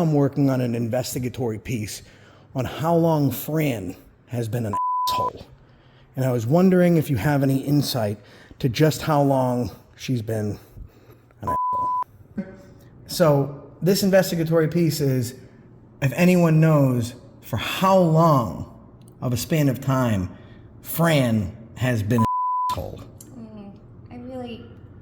I'm working on an investigatory piece on how long Fran has been an asshole. And I was wondering if you have any insight to just how long she's been an asshole. So this investigatory piece is if anyone knows for how long of a span of time Fran has been an asshole. I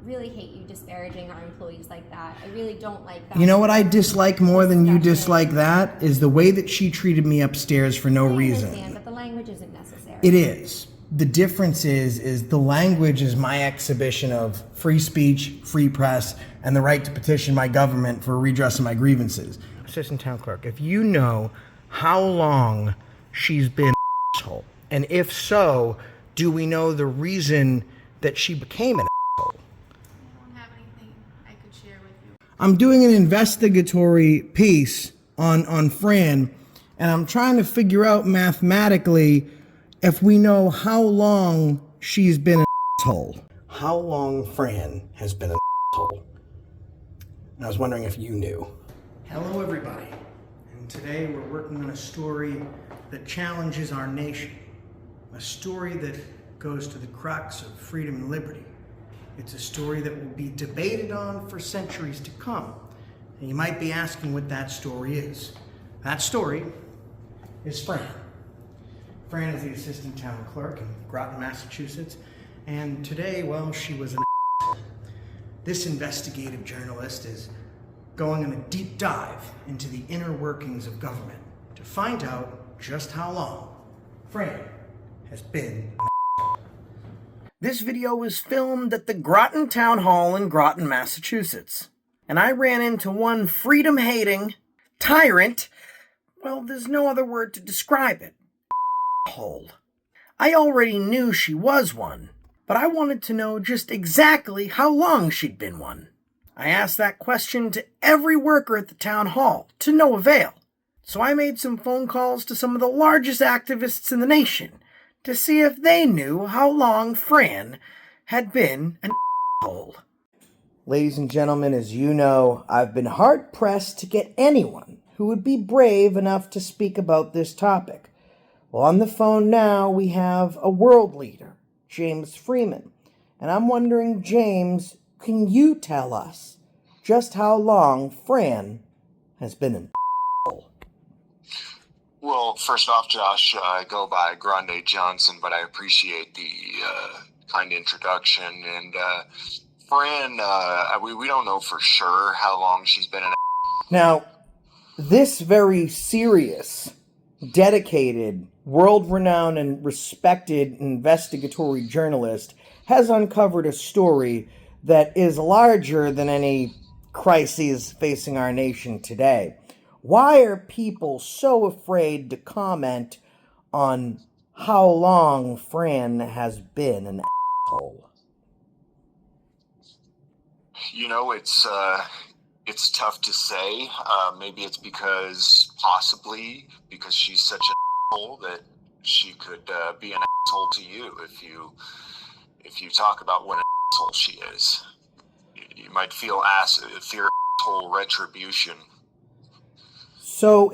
really hate you disparaging our employees like that. I really don't like that. You know what I dislike more than you dislike that? Is the way that she treated me upstairs for no reason. I understand, but the language isn't necessary. It is. The difference is the language is my exhibition of free speech, free press, and the right to petition my government for redress of my grievances. Assistant Town Clerk, if you know how long she's been an asshole, and if so, do we know the reason that she became an asshole? I don't have anything I could share with you. I'm doing an investigatory piece on Fran, and I'm trying to figure out mathematically if we know how long she's been an asshole. How long Fran has been an asshole. And I was wondering if you knew. Hello, everybody. And today we're working on a story that challenges our nation. A story that goes to the crux of freedom and liberty. It's a story that will be debated on for centuries to come. And you might be asking what that story is. That story is Fran. Fran is the assistant town clerk in Groton, Massachusetts. And today, well, she was an asshole. This investigative journalist is going on a deep dive into the inner workings of government to find out just how long Fran has been an asshole. This video was filmed at the Groton Town Hall in Groton, Massachusetts. And I ran into one freedom-hating tyrant. Well, there's no other word to describe it. Hole. I already knew she was one, but I wanted to know just exactly how long she'd been one. I asked that question to every worker at the town hall, to no avail. So I made some phone calls to some of the largest activists in the nation to see if they knew how long Fran had been an asshole. Ladies and gentlemen, as you know, I've been hard-pressed to get anyone who would be brave enough to speak about this topic. Well, on the phone now, we have a world leader, James Freeman. And I'm wondering, James, can you tell us just how long Fran has been an asshole? Well, first off, Josh, I go by Grande Johnson, but I appreciate the kind introduction. And Fran, we don't know for sure how long she's been an asshole. Now, this very serious, dedicated, world-renowned and respected investigatory journalist has uncovered a story that is larger than any crises facing our nation today. Why are people so afraid to comment on how long Fran has been an asshole? You know, it's tough to say. Maybe it's possibly because she's such an asshole that she could be an asshole to you if you talk about what an asshole she is. You might fear asshole retribution. So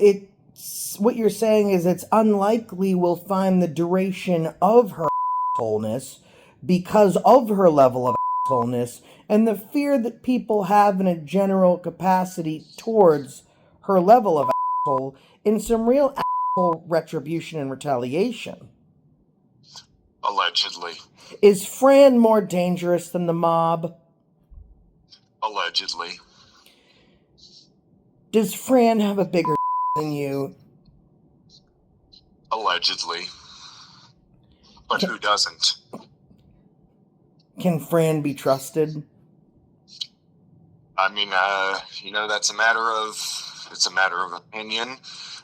what you're saying is it's unlikely we'll find the duration of her assholeness because of her level of assholeness and the fear that people have in a general capacity towards her level of asshole in some real asshole retribution and retaliation. Allegedly. Is Fran more dangerous than the mob? Allegedly. Does Fran have a bigger than you? Allegedly. But who doesn't? Can Fran be trusted? I mean, that's a matter of opinion.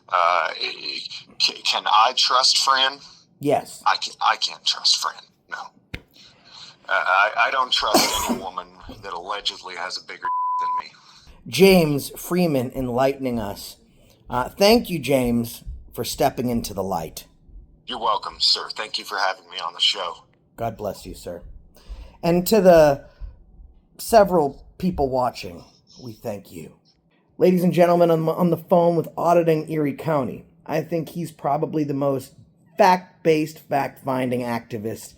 Can I trust Fran? Yes. I can't trust Fran. No. I don't trust any woman that allegedly has a bigger than me. James Freeman enlightening us. Thank you, James, for stepping into the light. You're welcome, sir. Thank you for having me on the show. God bless you, sir. And to the several people watching, we thank you. Ladies and gentlemen, I'm on the phone with Auditing Erie County. I think he's probably the most fact-based, fact-finding activist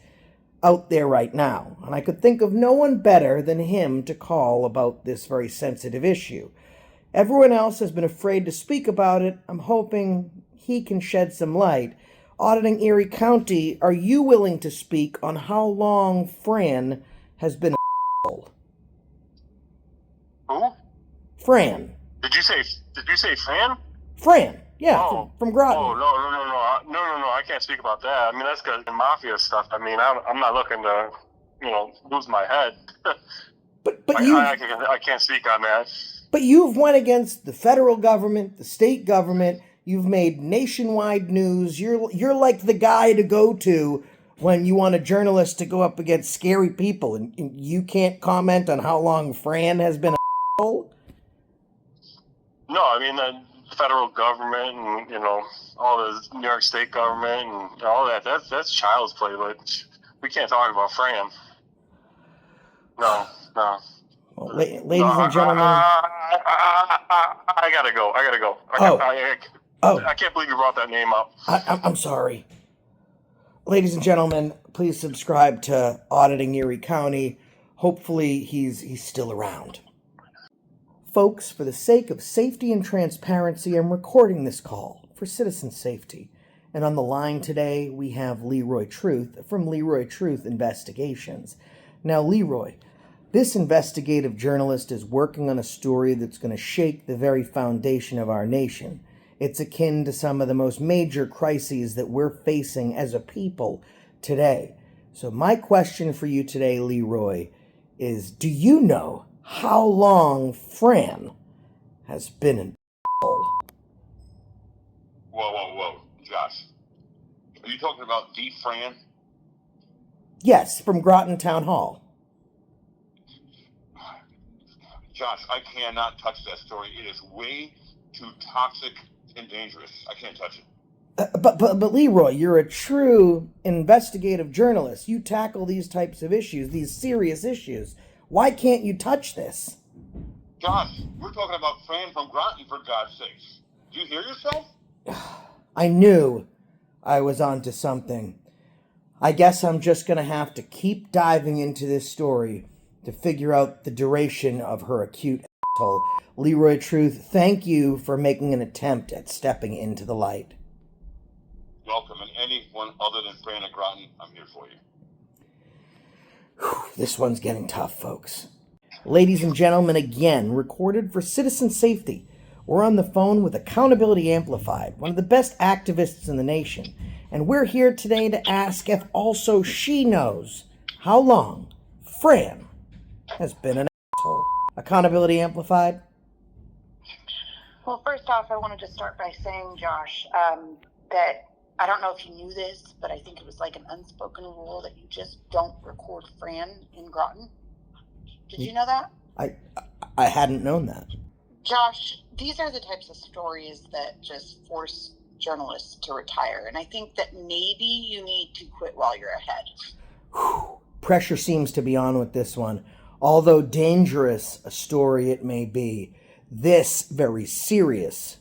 out there right now. And I could think of no one better than him to call about this very sensitive issue. Everyone else has been afraid to speak about it. I'm hoping he can shed some light. Auditing Erie County, are you willing to speak on how long Fran has been a**hole? Who? Fran. Did you say Fran? Fran, yeah, Oh. from Groton. Oh, no, I can't speak about that. I mean, that's because mafia stuff. I mean, I'm not looking to, lose my head. But I can't speak on that. But you've went against the federal government, the state government. You've made nationwide news. You're like the guy to go to when you want a journalist to go up against scary people, and you can't comment on how long Fran has been a hole? No, I mean, the federal government and, all the New York State government and all that, that's child's play. But we can't talk about Fran. No. Well, ladies and gentlemen. I gotta go. I can't believe you brought that name up. I'm sorry. Ladies and gentlemen, please subscribe to Auditing Erie County. Hopefully he's still around. Folks, for the sake of safety and transparency, I'm recording this call for citizen safety. And on the line today, we have Leroy Truth from Leroy Truth Investigations. Now, Leroy, this investigative journalist is working on a story that's going to shake the very foundation of our nation. It's akin to some of the most major crises that we're facing as a people today. So my question for you today, Leroy, is do you know how long Fran has been in hole? Whoa, Josh. Are you talking about the Fran? Yes, from Groton Town Hall. Josh, I cannot touch that story. It is way too toxic and dangerous. I can't touch it. But Leroy, you're a true investigative journalist. You tackle these types of issues, these serious issues. Why can't you touch this? Josh, we're talking about Fran from Groton, for God's sakes. Do you hear yourself? I knew I was onto something. I guess I'm just going to have to keep diving into this story to figure out the duration of her acute asshole. Leroy Truth, thank you for making an attempt at stepping into the light. Welcome, and anyone other than Fran at Groton, I'm here for you. This one's getting tough, folks. Ladies and gentlemen, again, recorded for citizen safety. We're on the phone with Accountability Amplified, one of the best activists in the nation. And we're here today to ask if also she knows how long Fran has been an asshole. Accountability Amplified? Well, first off, I wanted to start by saying, Josh, that I don't know if you knew this, but I think it was like an unspoken rule that you just don't record Fran in Groton. Did you know that? I hadn't known that. Josh, these are the types of stories that just force journalists to retire. And I think that maybe you need to quit while you're ahead. Pressure seems to be on with this one. Although dangerous a story it may be, this very serious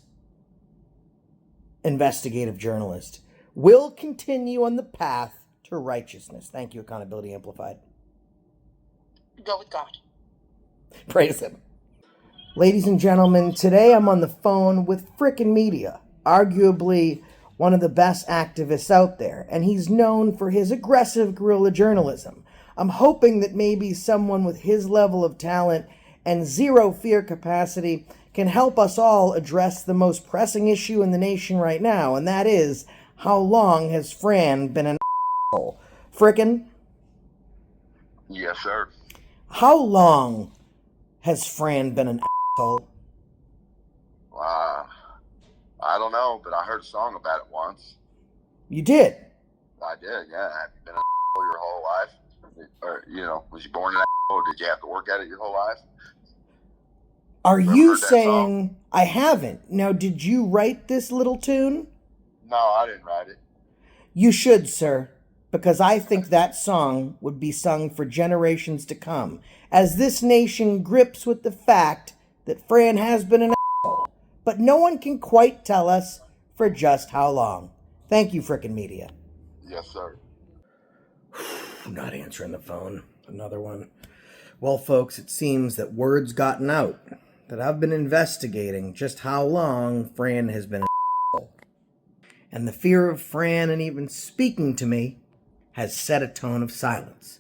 investigative journalist will continue on the path to righteousness. Thank you, Accountability Amplified. Go with God. Praise him. Ladies and gentlemen, today I'm on the phone with FRICN Media, arguably one of the best activists out there, and he's known for his aggressive guerrilla journalism. I'm hoping that maybe someone with his level of talent and zero fear capacity can help us all address the most pressing issue in the nation right now, and that is, how long has Fran been an asshole? FRICN? Yes, sir. How long has Fran been an asshole? I don't know, but I heard a song about it once. You did? I did, yeah. Have you been an asshole your whole life? Or, was you born an asshole, or did you have to work at it your whole life? Are Ever you heard that saying song? I haven't? Now, did you write this little tune? No, I didn't write it. You should, sir, because I think that song would be sung for generations to come, as this nation grips with the fact that Fran has been an but no one can quite tell us for just how long. Thank you, FRICN Media. Yes, sir. Not answering the phone. Another one. Well, folks, it seems that word's gotten out that I've been investigating just how long Fran has been an asshole. And the fear of Fran and even speaking to me has set a tone of silence.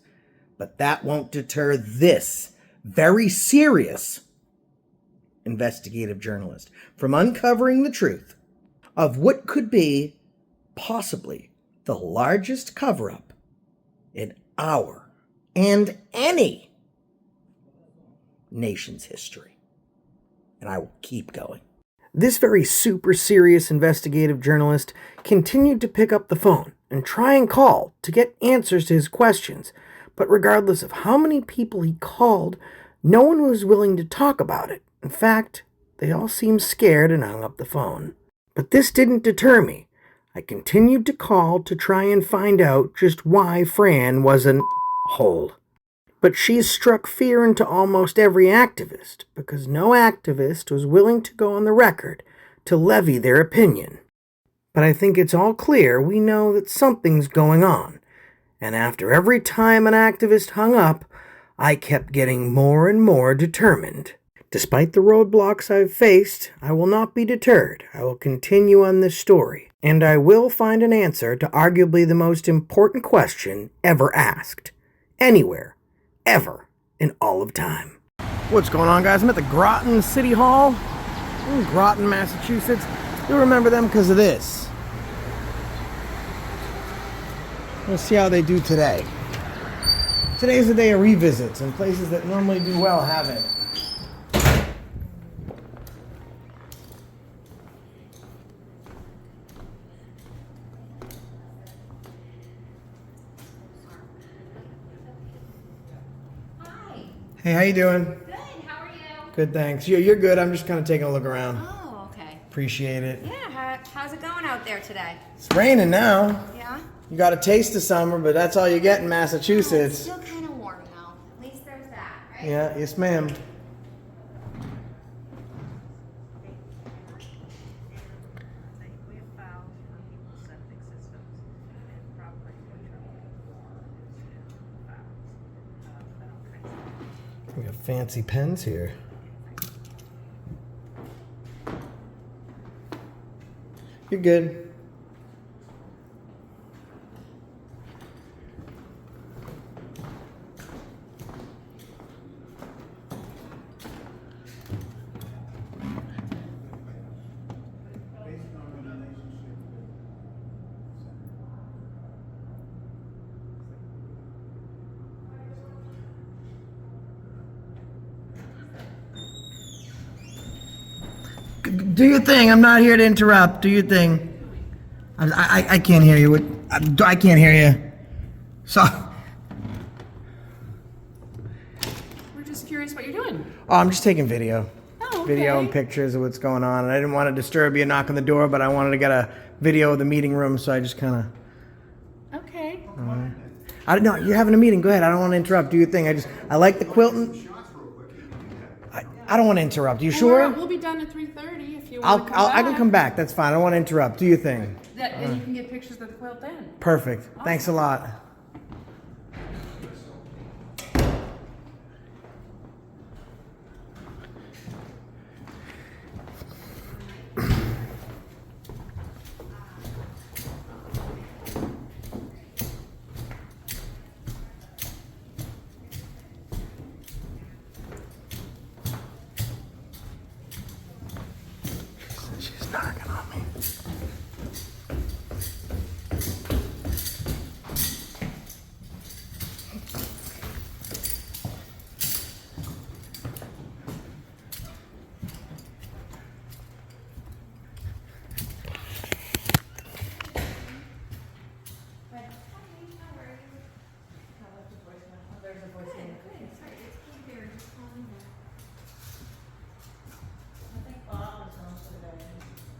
But that won't deter this very serious investigative journalist from uncovering the truth of what could be possibly the largest cover-up in our and any nation's history. And I will keep going. This very super serious investigative journalist continued to pick up the phone and try and call to get answers to his questions, but regardless of how many people he called, no one was willing to talk about it. In fact, they all seemed scared and hung up the phone. But this didn't deter me. I continued to call to try and find out just why Fran was an hole. But she's struck fear into almost every activist, because no activist was willing to go on the record to levy their opinion. But I think it's all clear we know that something's going on, and after every time an activist hung up, I kept getting more and more determined. Despite the roadblocks I've faced, I will not be deterred. I will continue on this story, and I will find an answer to arguably the most important question ever asked. Anywhere. Ever in all of time. What's going on, guys? I'm at the Groton City Hall in Groton, Massachusetts. You'll remember them because of this. Let's see how they do today. Today's the day of revisits, and places that normally do well haven't. Hey, how you doing? Good. How are you? Good, thanks. You're good. I'm just kind of taking a look around. Oh, okay. Appreciate it. Yeah. How's it going out there today? It's raining now. Yeah. You got a taste of summer, but that's all you get in It's Massachusetts. still kind of warm though. At least there's that, right? Yeah, yes, ma'am. We got fancy pens here. You're good. Do your thing. I'm not here to interrupt. Do your thing. I can't hear you. I can't hear you. So. We're just curious what you're doing. Oh, I'm just taking video. Oh, okay. Video and pictures of what's going on. And I didn't want to disturb you, knock on the door, but I wanted to get a video of the meeting room, so I just kind of. Okay. I don't know. You're having a meeting. Go ahead. I don't want to interrupt. Do your thing. I like the quilting. I don't want to interrupt. You sure? We'll be done at 3:30 if you want to come back. I can come back. That's fine. I don't want to interrupt. Do your thing. And you can get pictures of the quilt then. Perfect. Thanks a lot. She's knocking on me.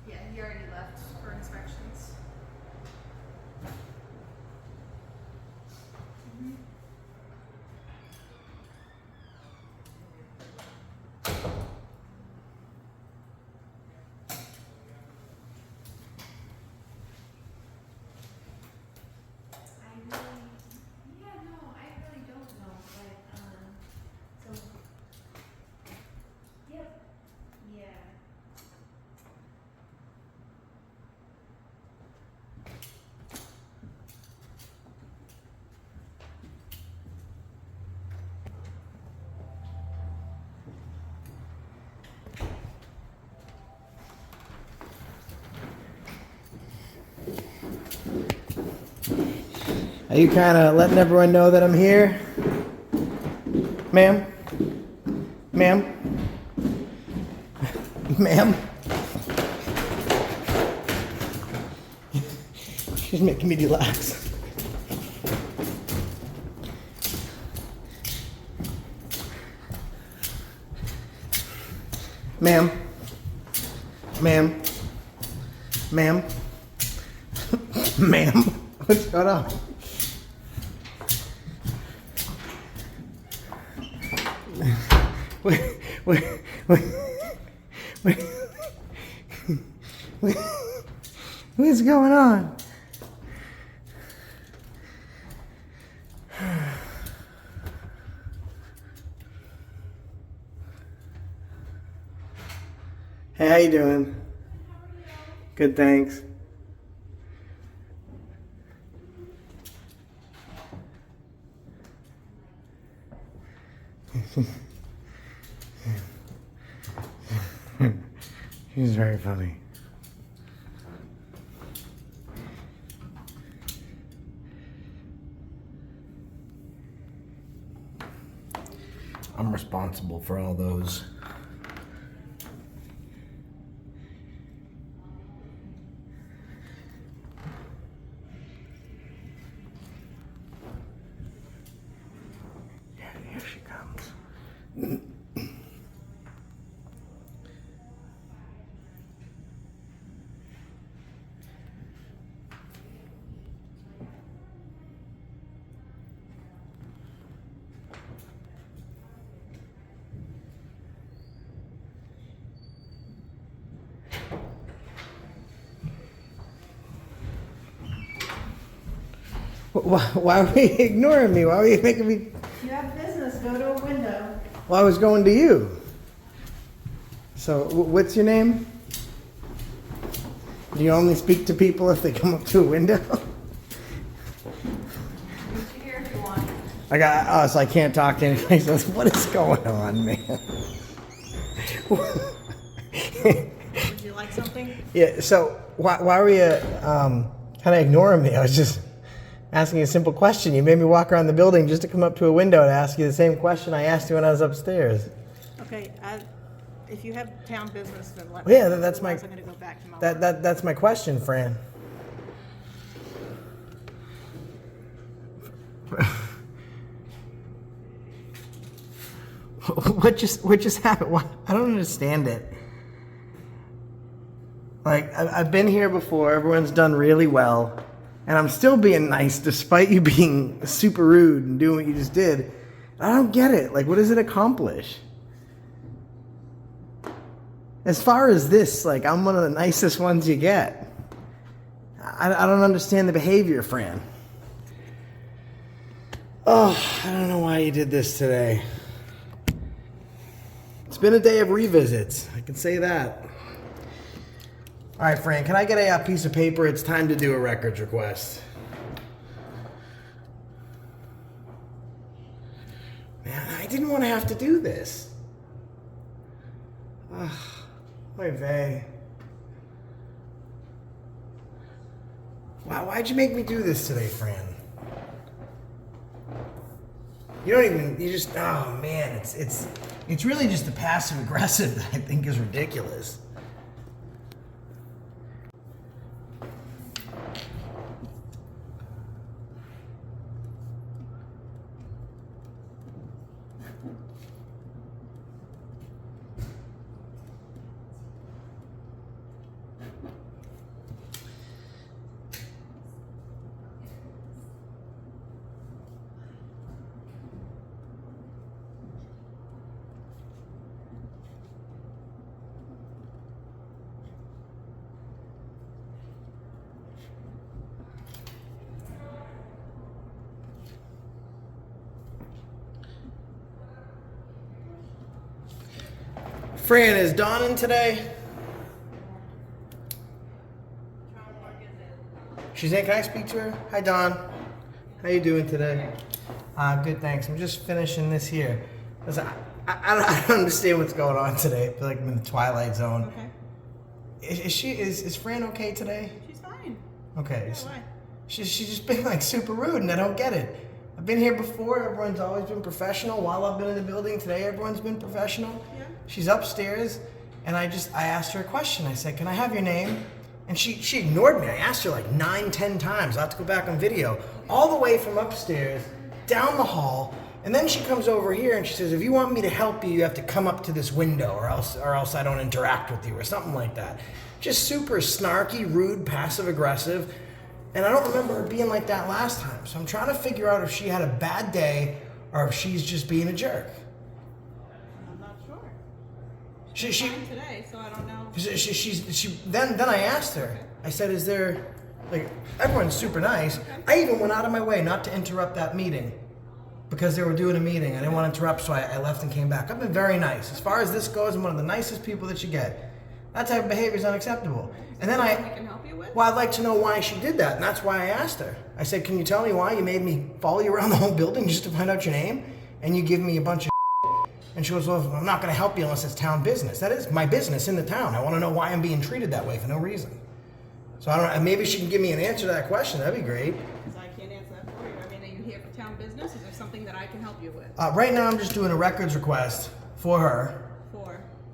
Yeah, he already left for inspections. Are you kind of letting everyone know that I'm here? Ma'am? Ma'am? Ma'am? She's making me relax. Ma'am? Ma'am? Ma'am? Ma'am? What's going on? What's going on? Hey, how you doing? Good, thanks. She's very funny. I'm responsible for all those. Yeah, here she comes. Why are you ignoring me? Why are you making me? If you have business, go to a window. Well, I was going to you. So, what's your name? Do you only speak to people if they come up to a window? Meet you here if you want. So I can't talk to anybody. So what is going on, man? Would you like something? Yeah. So why were you kind of ignoring me? I was just asking a simple question. You made me walk around the building just to come up to a window to ask you the same question I asked you when I was upstairs. Okay, if you have town business, then let Well, yeah, me know. that's my- Otherwise, I'm gonna go back to my work. That's my question, Fran. What just happened? I don't understand it. Like, I've been here before. Everyone's done really well. And I'm still being nice despite you being super rude and doing what you just did. I don't get it. Like, what does it accomplish? As far as this, like, I'm one of the nicest ones you get. I don't understand the behavior, Fran. Oh, I don't know why you did this today. It's been a day of revisits. I can say that. All right, Fran, can I get a piece of paper? It's time to do a records request. Man, I didn't want to have to do this. Ugh, oy vey. Wow, why'd you make me do this today, Fran? You don't even, you just, oh man, it's really just the passive aggressive that I think is ridiculous. Fran, is Dawn in today? She's in. Can I speak to her? Hi, Dawn. How you doing today? Good, thanks. I'm just finishing this here. Listen, I don't understand what's going on today. I feel like I'm in the Twilight Zone. Okay. Is Fran okay today? She's fine. Okay. Yeah, why? She's just been like super rude, and I don't get it. I've been here before. Everyone's always been professional. While I've been in the building today, everyone's been professional. Yeah. She's upstairs, and I asked her a question. I said, "Can I have your name?" And she ignored me. I asked her like 9, 10 times. I'll have to go back on video. All the way from upstairs, down the hall, and then she comes over here and she says, "If you want me to help you, you have to come up to this window, or else I don't interact with you," or something like that. Just super snarky, rude, passive aggressive. And I don't remember her being like that last time. So I'm trying to figure out if she had a bad day or if she's just being a jerk. I'm not sure. She Fine today, so I don't know. Then I asked her. I said, "Is there, like, everyone's super nice." I even went out of my way not to interrupt that meeting because they were doing a meeting. I didn't want to interrupt, so I left and came back. I've been very nice. As far as this goes, I'm one of the nicest people that you get. That type of behavior is unacceptable. And then We can help you with? well, I'd like to know why she did that, and that's why I asked her. I said, "Can you tell me why you made me follow you around the whole building just to find out your name? And you give me a bunch of shit?" And she goes, "Well, I'm not going to help you unless it's town business." That is my business in the town. I want to know why I'm being treated that way for no reason. So I don't know, maybe she can give me an answer to that question. That'd be great. Because I can't answer that for you. I mean, are you here for town business? Is there something that I can help you with? Right now, I'm just doing a records request for her,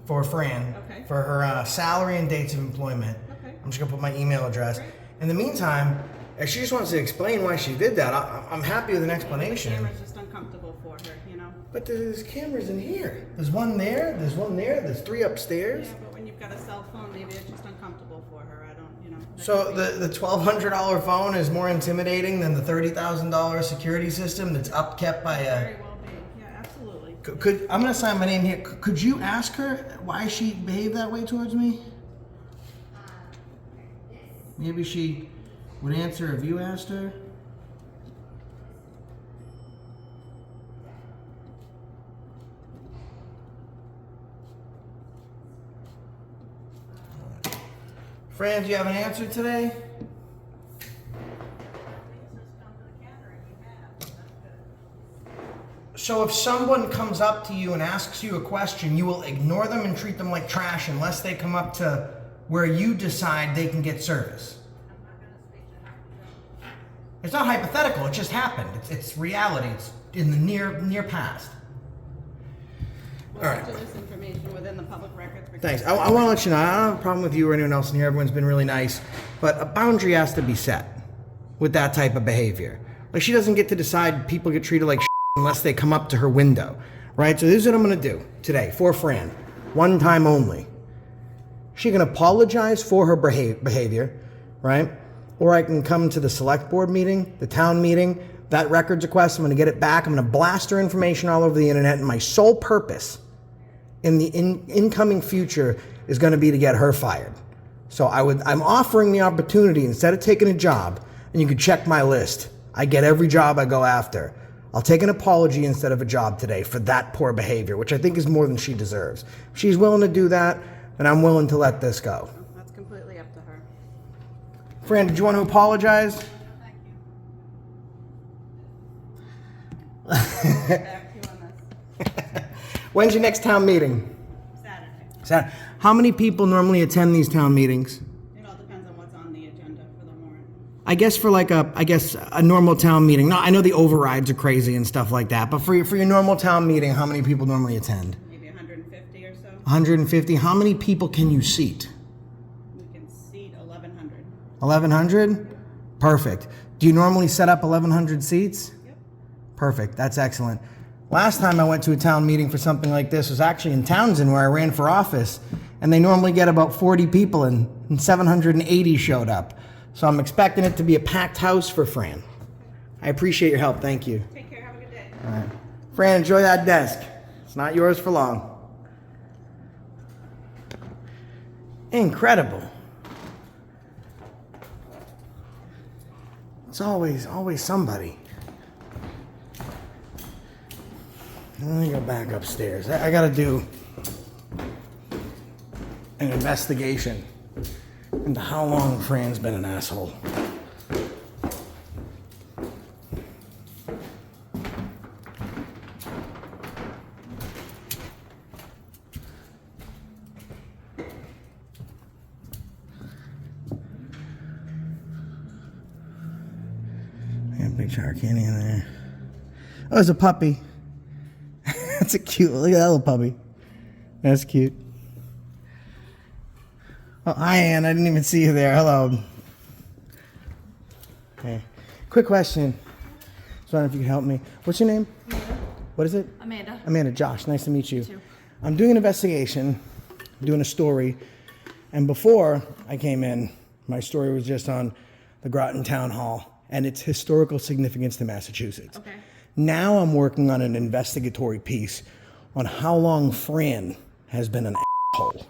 for Fran, Okay. for her salary and dates of employment. Okay. I'm just gonna put my email address. Great. In the meantime, if she just wants to explain why she did that, I'm happy with an explanation. The camera's just uncomfortable for her, you know? But there's cameras in here. There's one there, there's one there, there's 3 upstairs. Yeah, but when you've got a cell phone, maybe it's just uncomfortable for her. I don't, you know. that So could be- the $1,200 phone is more intimidating than the $30,000 security system that's upkept by a... Very well be. Yeah, absolutely. Could I'm gonna sign my name here. Could you ask her why she behaved that way towards me? Maybe she would answer if you asked her. Fran, do you have an answer today? So if someone comes up to you and asks you a question, you will ignore them and treat them like trash unless they come up to where you decide they can get service. It's not hypothetical, it just happened. It's reality. It's in the near past. We'll All right. enter this information within the public records. because- Thanks. I want to let you know, I don't have a problem with you or anyone else in here. Everyone's been really nice. But a boundary has to be set with that type of behavior. Like, she doesn't get to decide people get treated like unless they come up to her window, right? So this is what I'm going to do today for Fran. One time only. She can apologize for her behavior, right? Or I can come to the select board meeting, the town meeting, that records request, I'm going to get it back. I'm going to blast her information all over the internet, and my sole purpose in the incoming future is going to be to get her fired. So I'm offering the opportunity, instead of taking a job, and you can check my list, I get every job I go after. I'll take an apology instead of a job today for that poor behavior, which I think is more than she deserves. If she's willing to do that, then I'm willing to let this go. That's completely up to her. Fran, did you want to apologize? Thank you. Back to you on this. When's your next town meeting? Saturday. How many people normally attend these town meetings? It all depends on what's on the agenda for the warrant. I guess for like a normal town meeting. No, I know the overrides are crazy and stuff like that, but for your normal town meeting, how many people normally attend? Maybe 150 or so. 150. How many people can you seat? We can seat 1,100. 1,100? Perfect. Do you normally set up 1,100 seats? Yep. Perfect. That's excellent. Last time I went to a town meeting for something like this was actually in Townsend, where I ran for office, and they normally get about 40 people, and 780 showed up. So I'm expecting it to be a packed house for Fran. I appreciate your help. Thank you. Take care. Have a good day. All right. Fran, enjoy that desk. It's not yours for long. Incredible. It's always somebody. Let me go back upstairs. I gotta do an investigation into how long Fran's been an asshole. shower candy in there. Oh, it's a puppy. That's a cute, look at that little puppy. That's cute. Oh, hi, Ann. I didn't even see you there. Hello. Okay. Quick question. Just wondering if you could help me. What's your name? Amanda. What is it? Amanda. Amanda. Josh. Nice to meet you. Too. I'm doing an investigation. I'm doing a story. And before I came in, my story was just on the Groton Town Hall and its historical significance to Massachusetts. Okay. Now I'm working on an investigatory piece on how long Fran has been an asshole.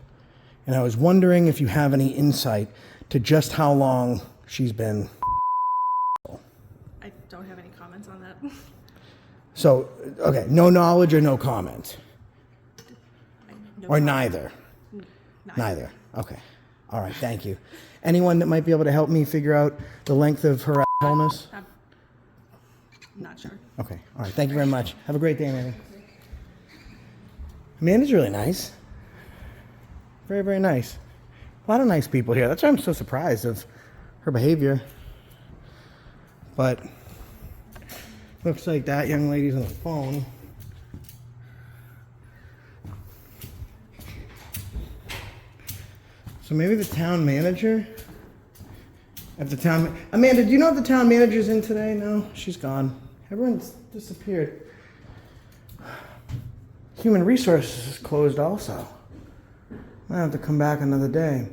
And I was wondering if you have any insight to just how long she's been. I don't have any comments on that. So, okay, no knowledge or no comment? No Or comment. neither? Neither. Okay. All right, thank you. Anyone that might be able to help me figure out the length of her assholeness? I'm not sure. Okay. All right, thank you very much. Have a great day, Amanda. Amanda's really nice. Very, very nice. A lot of nice people here. That's why I'm so surprised of her behavior. But looks like that young lady's on the phone. So maybe the town manager? If the town... Amanda, do you know if the town manager's in today? No, she's gone. Everyone's disappeared. Human Resources is closed also. Might have to come back another day.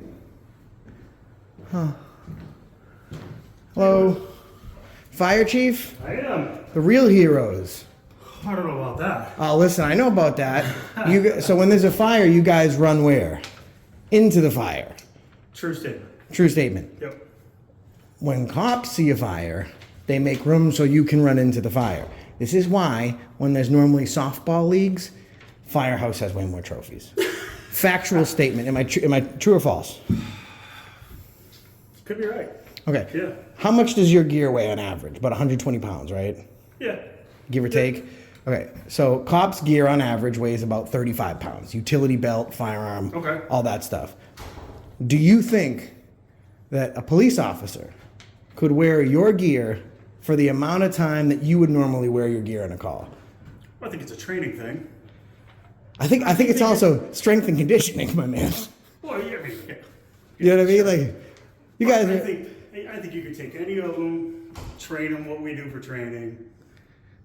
Huh. Hello? Fire chief? I am. The real heroes. I don't know about that. Oh, listen, I know about that. So when there's a fire, you guys run where? Into the fire. True statement. True statement. Yep. When cops see a fire, they make room so you can run into the fire. This is why, when there's normally softball leagues, Firehouse has way more trophies. Factual statement. Am I true or false? Could be right. Okay. Yeah. How much does your gear weigh on average? About 120 pounds, right? Yeah. Give or take? Okay. So cops' gear on average weighs about 35 pounds. Utility belt, firearm, Okay. all that stuff. Do you think that a police officer could wear your gear for the amount of time that you would normally wear your gear in a call? I think it's a training thing. I think it's also strength and conditioning, my man. Well, yeah, I mean, yeah. You know what I mean? Like, you guys I are... think you could take any of them, train them what we do for training,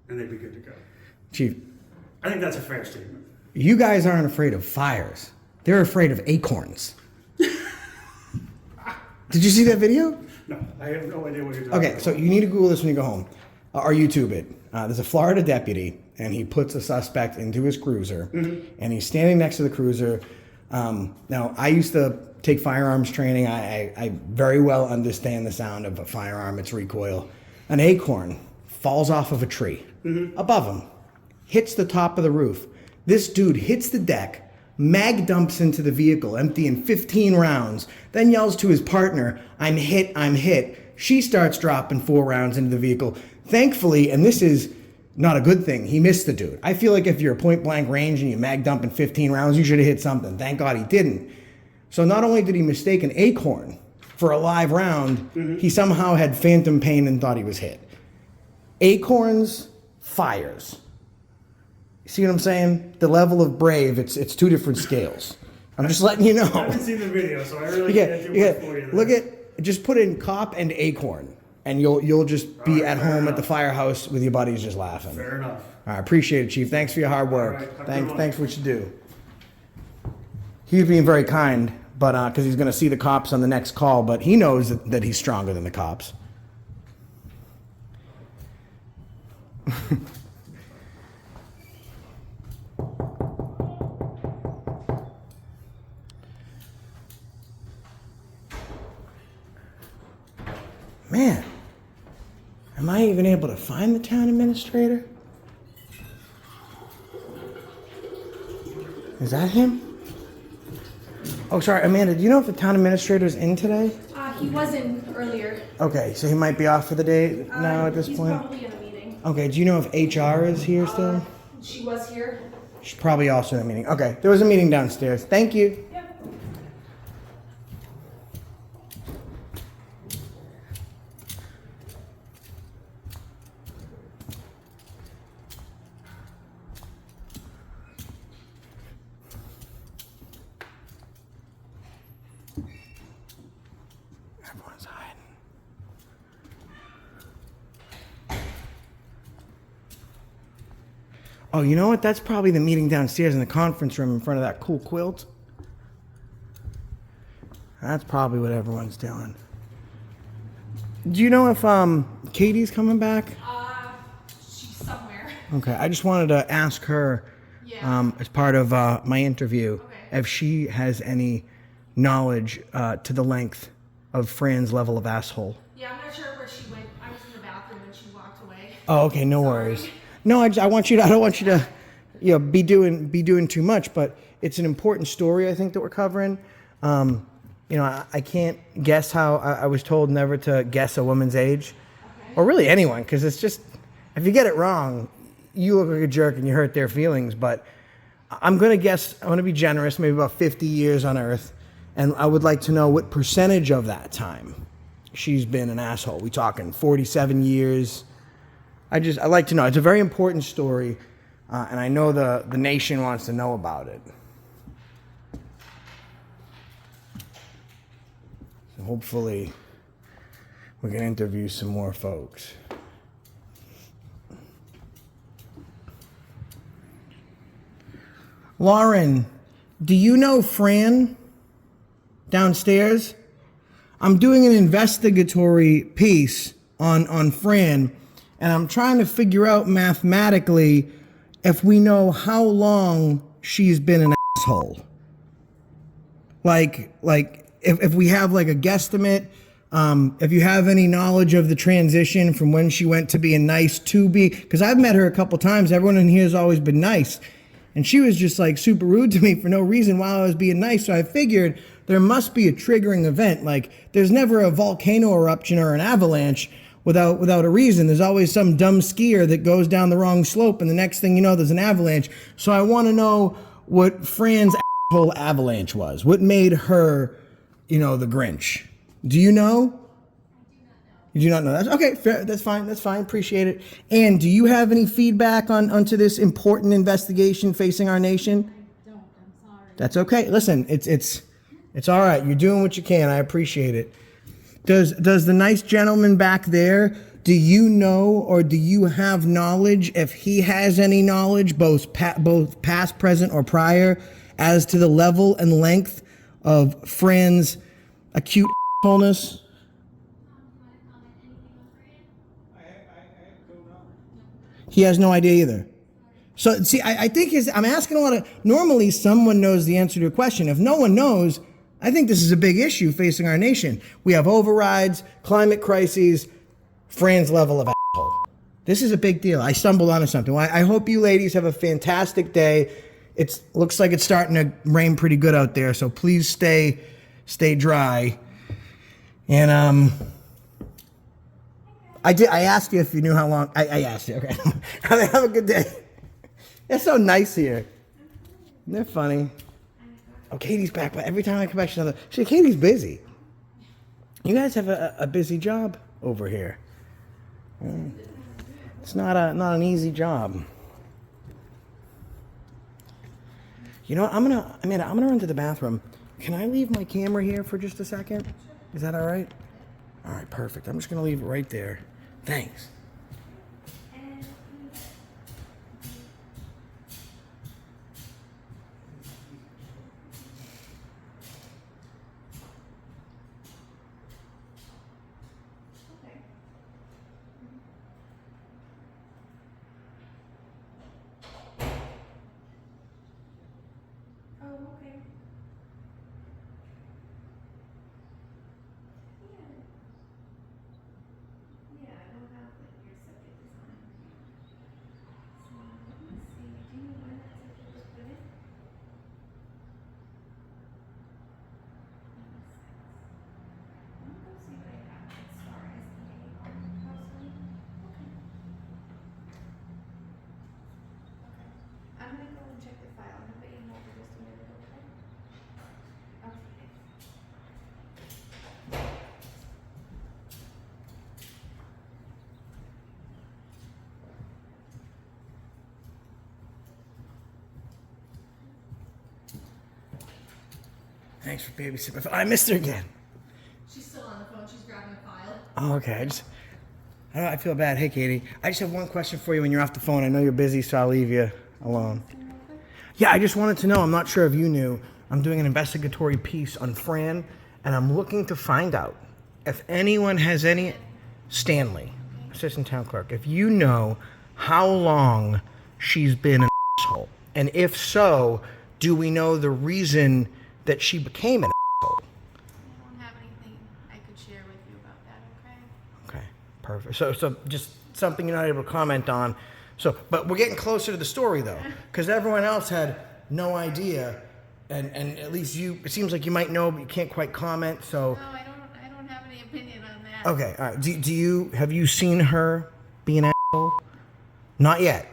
and they'd be good to go. Chief, I think that's a fair statement. you guys aren't afraid of fires. They're afraid of acorns. Did you see that video? No, I have no idea what you're talking Okay, about. so you need to Google this when you go home, or YouTube it. There's a Florida deputy, and he puts a suspect into his cruiser, and he's standing next to the cruiser. Now, I used to take firearms training. I very well understand the sound of a firearm, its recoil. An acorn falls off of a tree above him, hits the top of the roof. This dude hits the deck, mag dumps into the vehicle, emptying 15 rounds, then yells to his partner, "I'm hit, I'm hit." She starts dropping 4 rounds into the vehicle. Thankfully, and this is not a good thing, he missed the dude. I feel like if you're point blank range and you mag dump in 15 rounds, you should have hit something. Thank God he didn't. So not only did he mistake an acorn for a live round, he somehow had phantom pain and thought he was hit. Acorns, fires. See what I'm saying? The level of brave, it's 2 different scales. I'm just letting you know. I haven't seen the video, so I really can't do much for you there. Look at, just put in cop and acorn, and you'll just be at home at the firehouse with your buddies just laughing. Fair enough. All right, appreciate it, Chief. Thanks for your hard work. All right, have a good Thanks, one. thanks for what you do. He was being very kind, but because he's going to see the cops on the next call, but he knows that he's stronger than the cops. Man, am I even able to find the town administrator? Is that him? Oh, sorry, Amanda, do you know if the town administrator's in today? He was in earlier. Okay, so he might be off for the day now at this He's point? probably in a meeting. Okay, do you know if HR is here still? She was here. She's probably also in a meeting. Okay, there was a meeting downstairs. Thank you. Yep. Oh, you know what? That's probably the meeting downstairs in the conference room in front of that cool quilt. That's probably what everyone's doing. Do you know if Katie's coming back? She's somewhere. Okay, I just wanted to ask her as part of my interview if she has any knowledge to the length of Fran's level of asshole. Yeah, I'm not sure where she went. I was in the bathroom when she walked away. Oh, okay, no worries. No, I don't want you to, be doing too much, but it's an important story I think that we're covering. I can't guess how I was told never to guess a woman's age, or really anyone, because it's just, if you get it wrong, you look like a jerk and you hurt their feelings. But I'm going to be generous, maybe about 50 years on Earth, and I would like to know what percentage of that time she's been an asshole. We talking 47 years? I'd like to know. It's a very important story, and I know the nation wants to know about it. So hopefully we can interview some more folks. Lauren, do you know Fran downstairs? I'm doing an investigatory piece on Fran, and I'm trying to figure out mathematically if we know how long she's been an asshole. Like if we have like a guesstimate, if you have any knowledge of the transition from when she went to being nice to be, because I've met her a couple times. Everyone in here has always been nice. And she was just like super rude to me for no reason while I was being nice. So I figured there must be a triggering event. Like there's never a volcano eruption or an avalanche without a reason. There's always some dumb skier that goes down the wrong slope, and the next thing you know, there's an avalanche. So I want to know what Fran's asshole avalanche was. What made her, the Grinch? Do you know? You do not know. That's okay. Fair. That's fine. Appreciate it. And do you have any feedback onto this important investigation facing our nation? I don't. I'm sorry. That's okay. Listen, it's all right. You're doing what you can. I appreciate it. Does the nice gentleman back there, do you know or do you have knowledge, if he has any knowledge, both past, present, or prior, as to the level and length of Fran's acute wholeness? He has no idea either. So, see, I think I'm asking a lot of, normally someone knows the answer to a question. If no one knows, I think this is a big issue facing our nation. We have overrides, climate crises, Fran's level of asshole. This is a big deal. I stumbled onto something. Well, I hope you ladies have a fantastic day. It looks like it's starting to rain pretty good out there, so please stay dry. And I asked you if you knew how long. I asked you. Okay. Have a good day. They're so nice here. They're funny. Oh, Katie's back, but every time I come back, Katie's busy. You guys have a busy job over here. It's not an easy job. You know what? Amanda, I'm gonna run to the bathroom. Can I leave my camera here for just a second? Is that all right? All right, perfect. I'm just gonna leave it right there. Thanks. I'm gonna go and check the file. I'm gonna put you on hold for just a minute, okay? Okay. Thanks for babysitting. I missed her again. She's still on the phone. She's grabbing a file. Oh, okay. I feel bad. Hey, Katie. I just have one question for you when you're off the phone. I know you're busy, so I'll leave you alone. Yeah, I just wanted to know. I'm not sure if you knew. I'm doing an investigatory piece on Fran, and I'm looking to find out if anyone has any... Stanley, assistant town clerk. If you know how long she's been an asshole, and if so, do we know the reason that she became an asshole? I don't have anything I could share with you about that, okay? Okay, perfect. So just something you're not able to comment on. So, but we're getting closer to the story though, because everyone else had no idea, and at least you. It seems like you might know, but you can't quite comment. So. No, I don't have any opinion on that. Okay, all right. Have you seen her be an asshole? Not yet.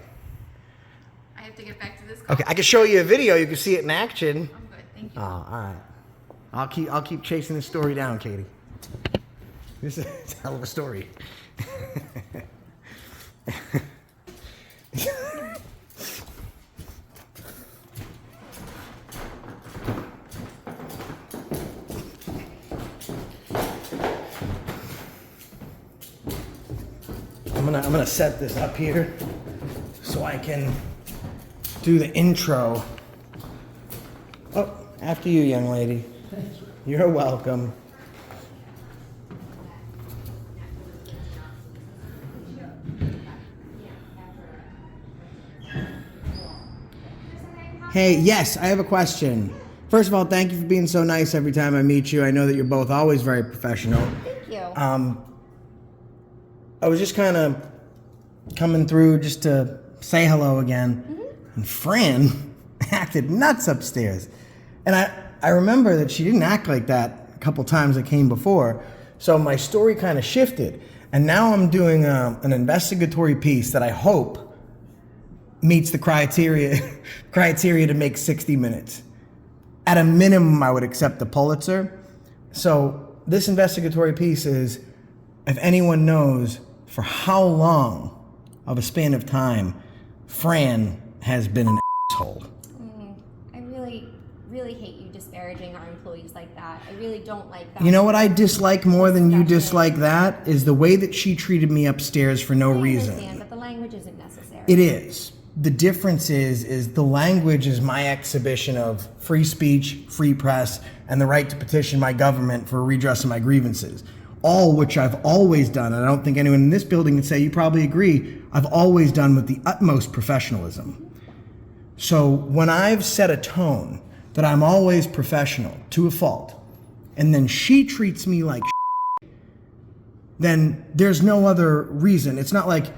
I have to get back to this call. Okay, I can show you a video. You can see it in action. I'm good, thank you. Oh, all right. I'll keep chasing this story down, Katie. This is a hell of a story. I'm gonna set this up here so I can do the intro. Oh, after you, young lady. You're welcome. Hey, yes, I have a question. First of all, thank you for being so nice every time I meet you. I know that you're both always very professional. Thank you. I was just kind of coming through just to say hello again. And Fran acted nuts upstairs. And I remember that she didn't act like that a couple times that came before. So my story kind of shifted. And now I'm doing an investigatory piece that I hope meets the criteria to make 60 minutes. At a minimum, I would accept the Pulitzer. So this investigatory piece is, if anyone knows for how long of a span of time Fran has been an asshole. I really hate you disparaging our employees like that. I really don't like that. You know what I dislike more than you dislike that is the way that she treated me upstairs for no reason. I understand, but the language isn't necessary. It is. The difference is the language is my exhibition of free speech, free press, and the right to petition my government for redress of my grievances. All which I've always done, and I don't think anyone in this building can say you probably agree, I've always done with the utmost professionalism. So when I've set a tone that I'm always professional to a fault, and then she treats me like then there's no other reason. It's not like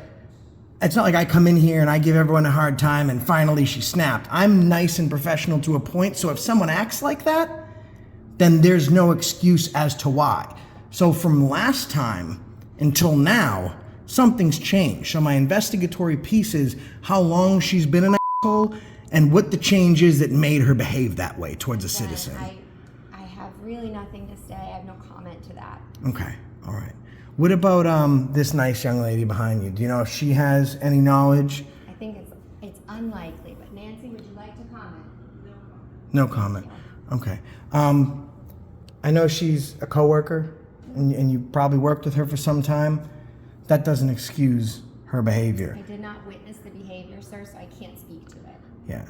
I come in here and I give everyone a hard time and finally she snapped. I'm nice and professional to a point, so if someone acts like that, then there's no excuse as to why. So from last time until now, something's changed. So my investigatory piece is how long she's been an asshole and what the change is that made her behave that way towards a citizen. I have really nothing to say. I have no comment to that. Okay, all right. What about this nice young lady behind you? Do you know if she has any knowledge? I think it's unlikely, but Nancy, would you like to comment? No comment. Okay. I know she's a coworker, and you probably worked with her for some time. That doesn't excuse her behavior. I did not witness the behavior, sir, so I can't speak to it. Yeah.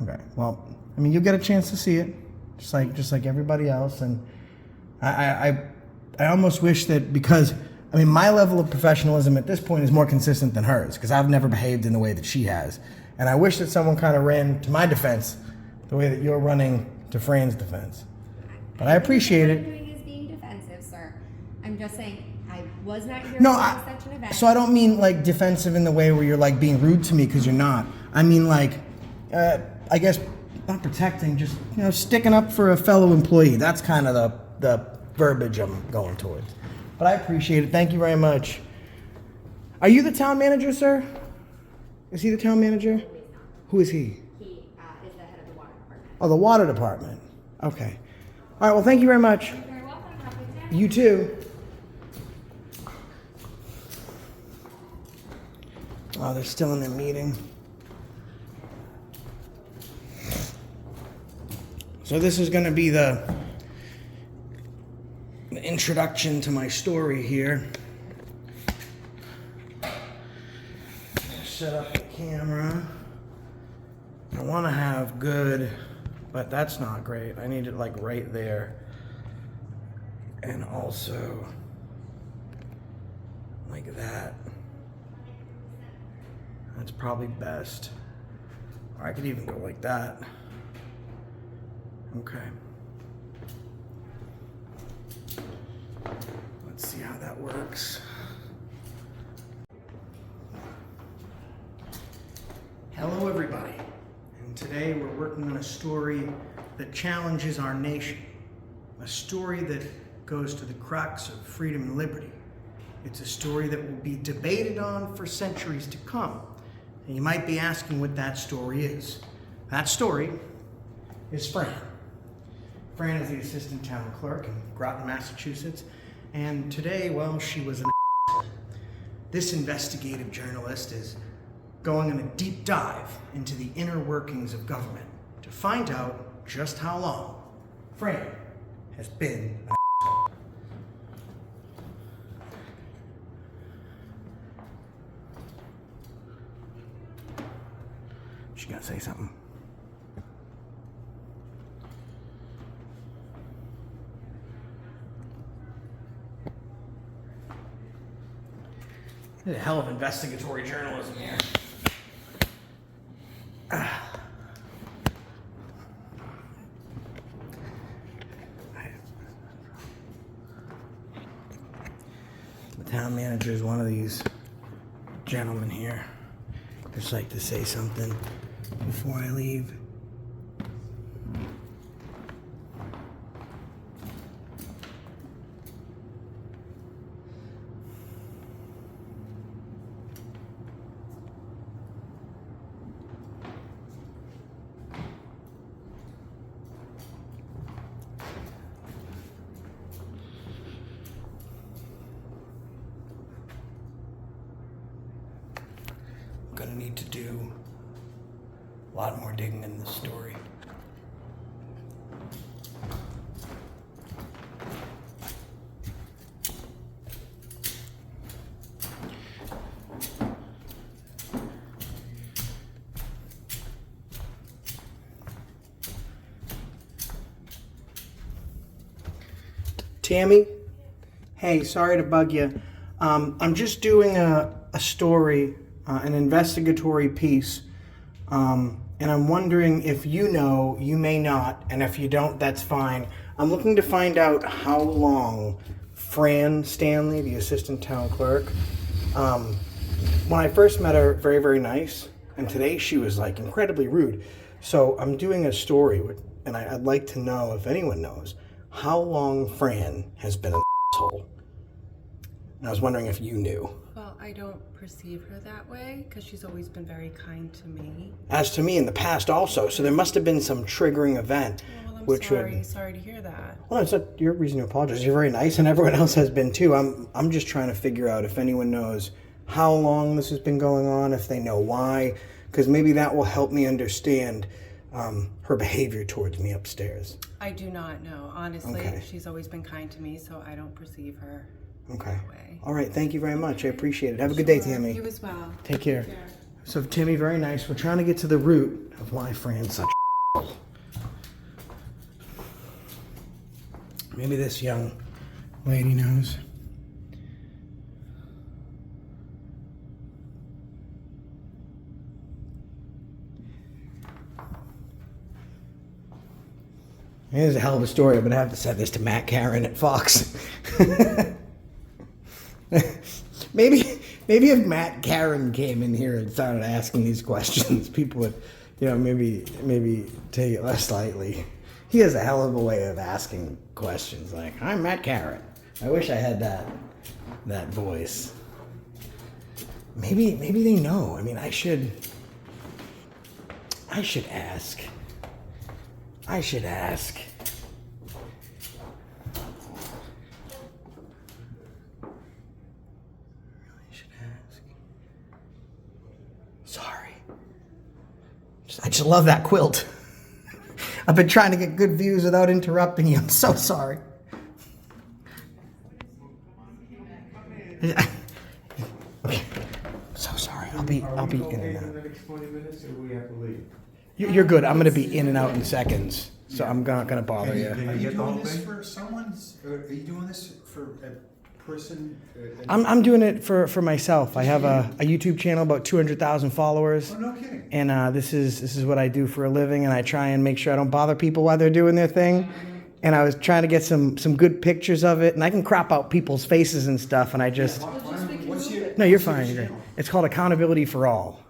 Okay. Well, I mean, you'll get a chance to see it, just like everybody else. And I almost wish that, because I mean, my level of professionalism at this point is more consistent than hers, because I've never behaved in the way that she has. And I wish that someone kind of ran to my defense the way that you're running to Fran's defense. But I appreciate it. What I'm doing is being defensive, sir. I'm just saying I was not here No, for such an event. so I don't mean like defensive in the way where you're like being rude to me, because you're not. I mean like, I guess not protecting, just sticking up for a fellow employee. That's kind of the verbiage I'm going towards. But I appreciate it. Thank you very much. Are you the town manager, sir? Is he the town manager? Who is he? He is the head of the water department. Oh, the water department. Okay. All right, well, thank you very much. You're very welcome. Have a good day. You too. Oh, they're still in their meeting. So this is going to be the introduction to my story here. set up the camera. I want to have good, but that's not great. I need it like right there. And also like that. That's probably best. Or I could even go like that. Okay. Let's see how that works. Hello everybody. And today we're working on a story that challenges our nation. A story that goes to the crux of freedom and liberty. It's a story that will be debated on for centuries to come. And you might be asking what that story is. That story is Fran. Fran is the assistant town clerk in Groton, Massachusetts. And today, well, she was an asshole. This investigative journalist is going on a deep dive into the inner workings of government to find out just how long Fran has been an asshole. She gonna say something? There's a hell of investigatory journalism here. The town manager is one of these gentlemen here. Just like to say something before I leave. I'm gonna need to do a lot more digging in this story. Tammy? Hey, sorry to bug you. I'm just doing a story, an investigatory piece, and I'm wondering if you know, you may not, and if you don't, that's fine. I'm looking to find out how long Fran Stanley, the assistant town clerk, when I first met her, very, very nice, and today she was like incredibly rude. So I'm doing a story, and I'd like to know if anyone knows how long Fran has been an asshole. And I was wondering if you knew. Well, I don't perceive her that way because she's always been very kind to me. As to me in the past also, so there must have been some triggering event. Well, I'm which sorry to hear that. Well, it's not your reason to apologize. You're very nice, and everyone else has been too. I'm just trying to figure out if anyone knows how long this has been going on, if they know why, because maybe that will help me understand her behavior towards me upstairs. I do not know. Honestly, Okay. She's always been kind to me, so I don't perceive her Okay. that way. All right. Thank you very much. I appreciate it. Have a good day, Tammy. You as well. Take care. So, Timmy, very nice. We're trying to get to the root of why Fran's such a Maybe this young lady knows. Here's a hell of a story. I'm going to have to send this to Matt Karen at Fox. Maybe if Matt Karen came in here and started asking these questions, people would, maybe take it less lightly. He has a hell of a way of asking questions. Like, I'm Matt Karen. I wish I had that voice. Maybe they know. I mean, I should ask. I should ask. Sorry. I just love that quilt. I've been trying to get good views without interrupting you. I'm so sorry. Okay. So sorry. I'll be Are we in okay and in out. the next 20 minutes, or we have to leave? You're good. I'm gonna be in and out in seconds, so I'm not gonna bother you. Can Are you you get the whole doing this thing? for someone's, are you doing this for a person? I'm doing it for myself. I have a YouTube channel, about 200,000 followers. Oh, no kidding. And this is what I do for a living, and I try and make sure I don't bother people while they're doing their thing. And I was trying to get some good pictures of it, and I can crop out people's faces and stuff, and I just... What's your... No, you're fine. You're great. It's called Accountability for All.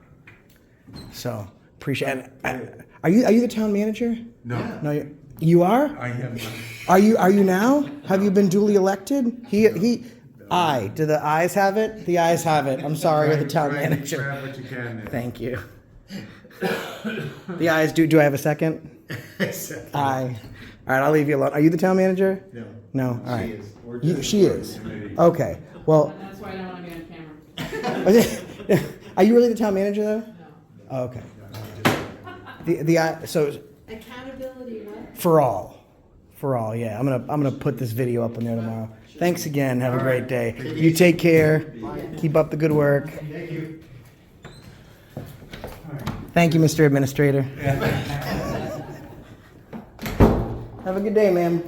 So, appreciate it. Are you the town manager? No. No, you are? I am not. Are you now? Have you been duly elected? I. Do the ayes have it? The ayes have it. I'm sorry, you're the town Try and manager. grab what you can there. Thank you. The ayes do. Do I have a second? Second. Aye. All right, I'll leave you alone. Are you the town manager? No. No. All She right. is. We're just She is. committee. Okay. Well. That's why I don't want to be on camera. Are you really the town manager though? No. Oh, okay. So Accountability, what? for all, yeah. I'm gonna put this video up on there tomorrow. Thanks again. Have a great day. You take care. Keep up the good work. Thank you. Thank you, Mr. Administrator. Have a good day, ma'am.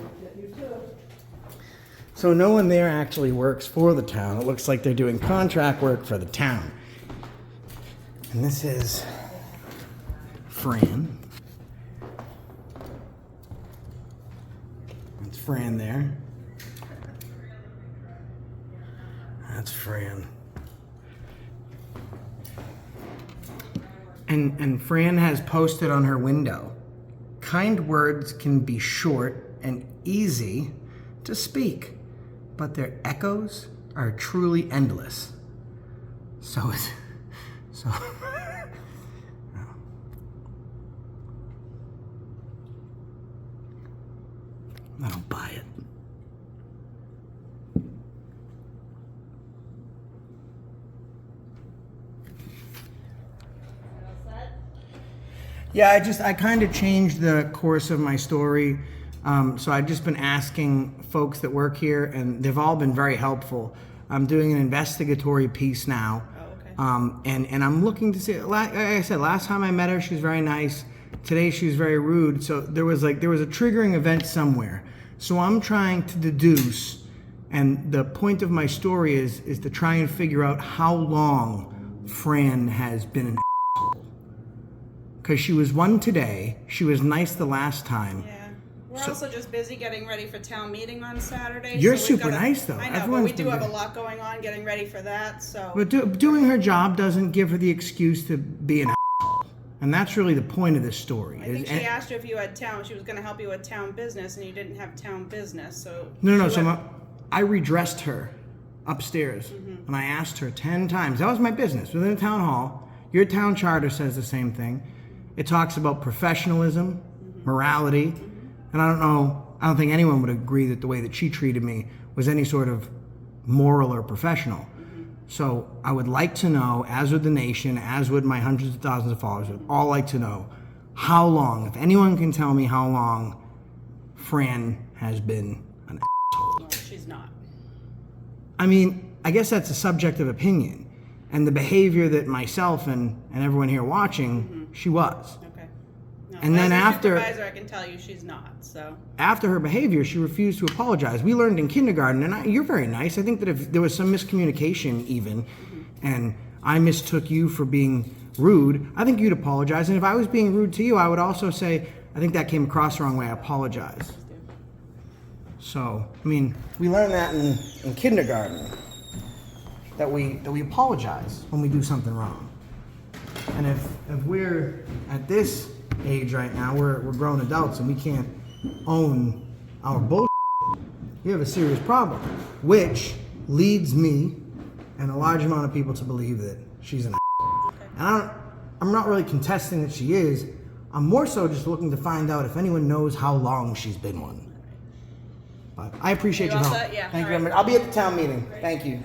So no one there actually works for the town. It looks like they're doing contract work for the town. And this is Fran. That's Fran there. That's Fran. And Fran has posted on her window, kind words can be short and easy to speak, but their echoes are truly endless. So I don't buy it. Yeah, I kind of changed the course of my story. So I've just been asking folks that work here, and they've all been very helpful. I'm doing an investigatory piece now. Oh, okay. And I'm looking to see, like I said, last time I met her, she was very nice. Today she was very rude. So there was a triggering event somewhere. So I'm trying to deduce, and the point of my story is to try and figure out how long Fran has been an asshole. Because she was one today, she was nice the last time. Yeah. We're also just busy getting ready for town meeting on Saturday. You're so we've super gotta- nice, though. I know, Everyone's but we do been have a good. lot going on getting ready for that, so. But doing her job doesn't give her the excuse to be an asshole. And that's really the point of this story. I think she And- asked you if you had town, she was gonna help you with town business, and you didn't have town business, so. No, she so went- I redressed her upstairs, and I asked her 10 times. That was my business within the town hall. Your town charter says the same thing. It talks about professionalism, morality, and I don't think anyone would agree that the way that she treated me was any sort of moral or professional. So I would like to know, as would the nation, as would my hundreds of thousands of followers, would all like to know how long, if anyone can tell me how long Fran has been an asshole. No, she's not. I mean, I guess that's a subjective opinion. And the behavior that myself and everyone here watching, she was. Okay. No, And then as a after- supervisor, I can tell you she's not, so. After her behavior, she refused to apologize. We learned in kindergarten, and you're very nice. I think that if there was some miscommunication even, and I mistook you for being rude, I think you'd apologize. And if I was being rude to you, I would also say, I think that came across the wrong way. I apologize. So, I mean, we learned that in kindergarten, that we apologize when we do something wrong. And if we're at this age right now, we're grown adults and we can't own our bullshit, we have a serious problem, which leads me and a large amount of people to believe that she's an asshole. And I'm not really contesting that she is. I'm more so just looking to find out if anyone knows how long she's been one. But I appreciate You your all help. set? Yeah, Thank you all very right. much. I'll be at the town meeting. Thank you.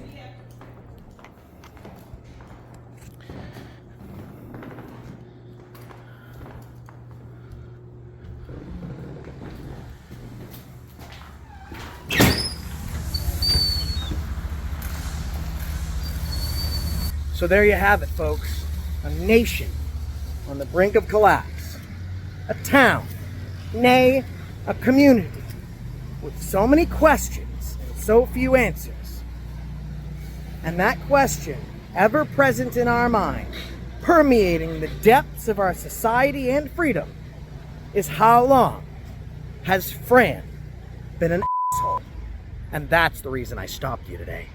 So there you have it, folks. A nation on the brink of collapse. A town, nay, a community with so many questions and so few answers. And that question, ever present in our mind, permeating the depths of our society and freedom, is how long has Fran been an asshole? And that's the reason I stopped you today.